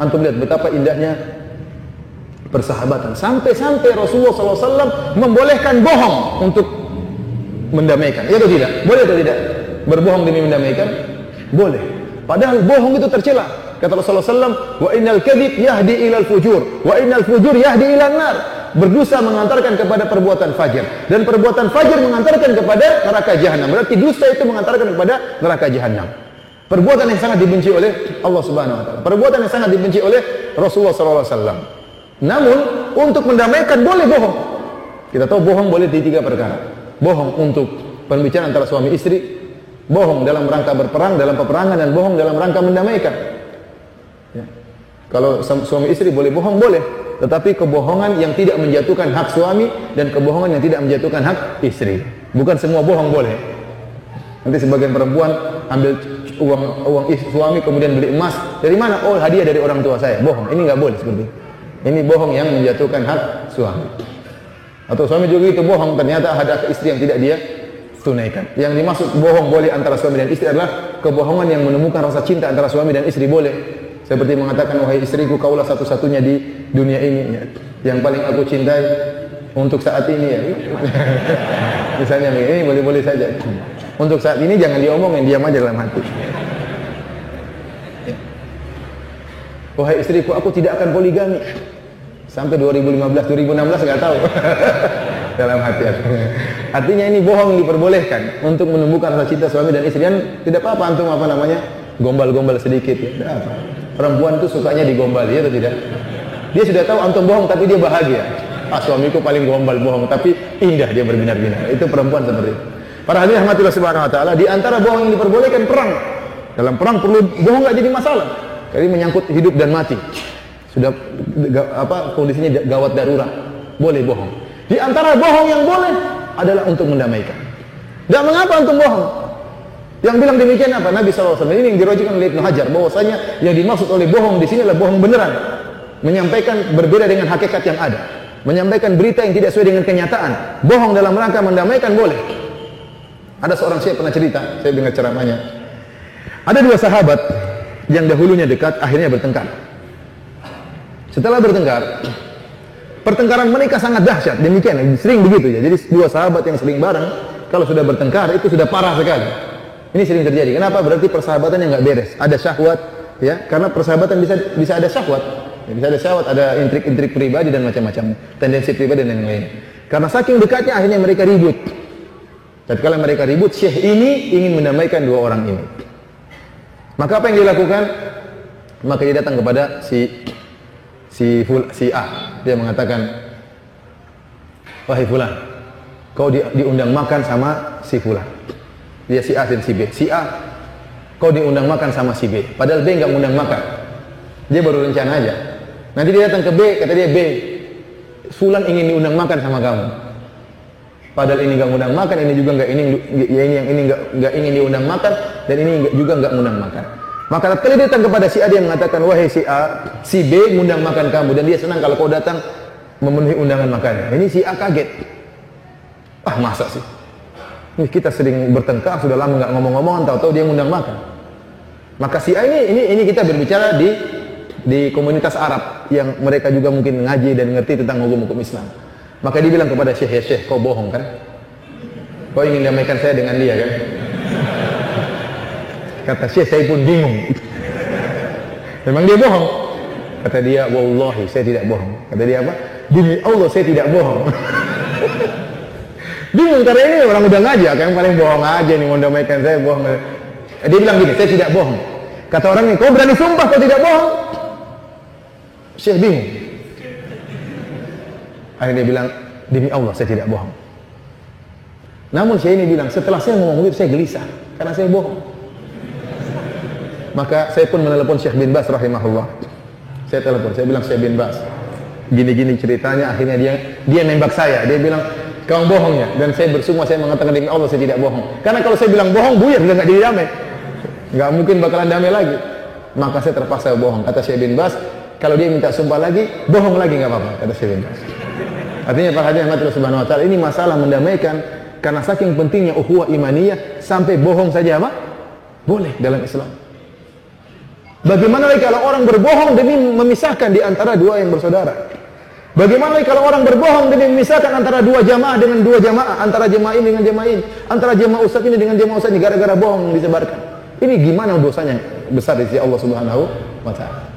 Antum lihat betapa indahnya persahabatan. Sampai-sampai Rasulullah SAW membolehkan bohong untuk mendamaikan. Iya atau tidak? Boleh atau tidak? Berbohong demi mendamaikan? Boleh. Padahal bohong itu tercela. Kata Rasulullah SAW, wa innal kadhib yahdi ilal fujur, wa innal fujur yahdi ilan nar. Berdosa mengantarkan kepada perbuatan fajir, dan perbuatan fajir mengantarkan kepada neraka jahanam. Berarti dusta itu mengantarkan kepada neraka jahanam. Perbuatan yang sangat dibenci oleh Allah Subhanahu wa taala. Perbuatan yang sangat dibenci oleh Rasulullah SAW. Namun untuk mendamaikan boleh bohong. Kita tahu bohong boleh di 3 perkara. Bohong untuk pembicaraan antara suami istri, bohong dalam rangka berperang, dalam peperangan, dan bohong dalam rangka mendamaikan. Ya. Kalau suami istri boleh bohong, boleh. Tetapi kebohongan yang tidak menjatuhkan hak suami dan kebohongan yang tidak menjatuhkan hak istri. Bukan semua bohong boleh. Nanti sebagian perempuan ambil uang suami kemudian beli emas. Dari mana? Oh, hadiah dari orang tua saya. Bohong. Ini nggak boleh seperti itu. Ini bohong yang menjatuhkan hak suami. Atau suami juga itu bohong, ternyata ada hak istri yang tidak dia tunaikan. Yang dimaksud bohong boleh antara suami dan istri adalah kebohongan yang menemukan rasa cinta antara suami dan istri boleh. Seperti mengatakan, wahai istriku, kaulah satu-satunya di dunia ini ya, yang paling aku cintai untuk saat ini ya. Misalnya ini boleh-boleh saja. Untuk saat ini jangan diomongin, diam aja dalam hati. Ya. Wahai istriku, aku tidak akan poligami sampai 2015, 2016 nggak tahu. Dalam hati artinya ini bohong diperbolehkan untuk menumbuhkan rasa cinta suami dan istri. Dan tidak apa-apa antum gombal-gombal sedikit ya. Tidak apa. Perempuan itu sukanya digombal, ya atau tidak? Dia sudah tahu antum bohong tapi dia bahagia. Ah, suamiku paling gombal bohong tapi indah dia berbinar-binar. Itu perempuan seperti itu. Para hadirin rahmatillah subhanahu wa ta'ala, di antara bohong yang diperbolehkan perang. Dalam perang perlu bohong nggak jadi masalah. Jadi menyangkut hidup dan mati. Sudah kondisinya gawat darurat. Boleh bohong. Di antara bohong yang boleh adalah untuk mendamaikan. Dan mengapa antum bohong? Yang bilang demikian apa? Nabi SAW. Ini yang dirajikan oleh Ibnu Hajar, bahwasanya yang dimaksud oleh bohong di sini adalah bohong beneran, menyampaikan berbeda dengan hakikat yang ada, menyampaikan berita yang tidak sesuai dengan kenyataan. Bohong dalam rangka mendamaikan boleh. Ada seorang syekh pernah cerita, saya dengar ceramahnya. Ada 2 sahabat yang dahulunya dekat, akhirnya bertengkar. Setelah bertengkar, pertengkaran mereka sangat dahsyat. Demikian, sering begitu ya. Jadi 2 sahabat yang sering bareng, kalau sudah bertengkar itu sudah parah sekali. Ini sering terjadi. Kenapa? Berarti persahabatan yang nggak beres. Ada syahwat, ya. Karena persahabatan bisa ada syahwat. Ya, bisa ada syahwat, ada intrik-intrik pribadi dan macam-macam, tendensi pribadi dan lain-lain. Karena saking dekatnya akhirnya mereka ribut. Tatkala mereka ribut, syekh ini ingin mendamaikan 2 orang ini. Maka apa yang dilakukan? Maka dia datang kepada si A. Dia mengatakan, wahai fulan, kau diundang makan sama si fulan. Dia si A dan si B. Si A, kau diundang makan sama si B. Padahal B nggak undang makan. Dia baru rencana aja. Nanti dia datang ke B, kata dia, B, fulan ingin diundang makan sama kamu. Padahal ini nggak undang makan, ini juga nggak ini yang ini nggak ingin diundang makan, dan ini juga nggak undang makan. Maka ketika dia datang kepada si A, dia mengatakan, wahai si A, si B undang makan kamu, dan dia senang kalau kau datang memenuhi undangan makannya. Ini si A kaget. Ah, masa sih? Kita sering bertengkar, sudah lama nggak ngomong-ngomongan, tahu-tahu dia ngundang makan. Maka si A ini kita berbicara di komunitas Arab yang mereka juga mungkin ngaji dan ngerti tentang hukum-hukum Islam. Maka dia bilang kepada Syekh, ya Syekh, kau bohong kan? Kau ingin damaikan saya dengan dia kan? Kata Syekh, saya pun bingung. Memang dia bohong? Kata dia, wallahi saya tidak bohong. Kata dia apa? Demi Allah saya tidak bohong. Bingung karena ini orang udah ngaji, yang paling bohong aja nih, mau damaikan saya bohong. Dia bilang gini, saya tidak bohong. Kata orang ini, kau berani sumpah kau tidak bohong? Syekh bingung. Akhirnya dia bilang, demi Allah saya tidak bohong. Namun Syekh ini bilang, setelah saya ngomong itu saya gelisah karena saya bohong. Maka saya pun menelepon Syekh bin Baz rahimahullah. Saya telepon, saya bilang, Syekh bin Baz, gini-gini ceritanya. Akhirnya dia nembak saya. Dia bilang, kamu bohong ya? Dan saya bersumpah, saya mengatakan demi Allah saya tidak bohong. Karena kalau saya bilang bohong, buyar, dia nggak jadi damai. Nggak mungkin bakalan damai lagi. Maka saya terpaksa bohong. Kata Syekh bin Baz, kalau dia minta sumpah lagi, bohong lagi nggak apa-apa. Kata Syekh bin Baz. Artinya Pak Hadirin Allah Subhanahu Wa Taala, ini masalah mendamaikan karena saking pentingnya ukhuwah imaniyah sampai bohong saja apa? Boleh dalam Islam. Bagaimana lagi kalau orang berbohong demi memisahkan di antara dua yang bersaudara? Bagaimana lagi kalau orang berbohong demi memisahkan antara dua jamaah dengan dua jamaah, antara jamaah ini dengan jamaah ini, antara jamaah ustaz ini dengan jamaah ustaz ini, gara-gara bohong disebarkan? Ini gimana dosanya besar di sisi Allah Subhanahu wa taala?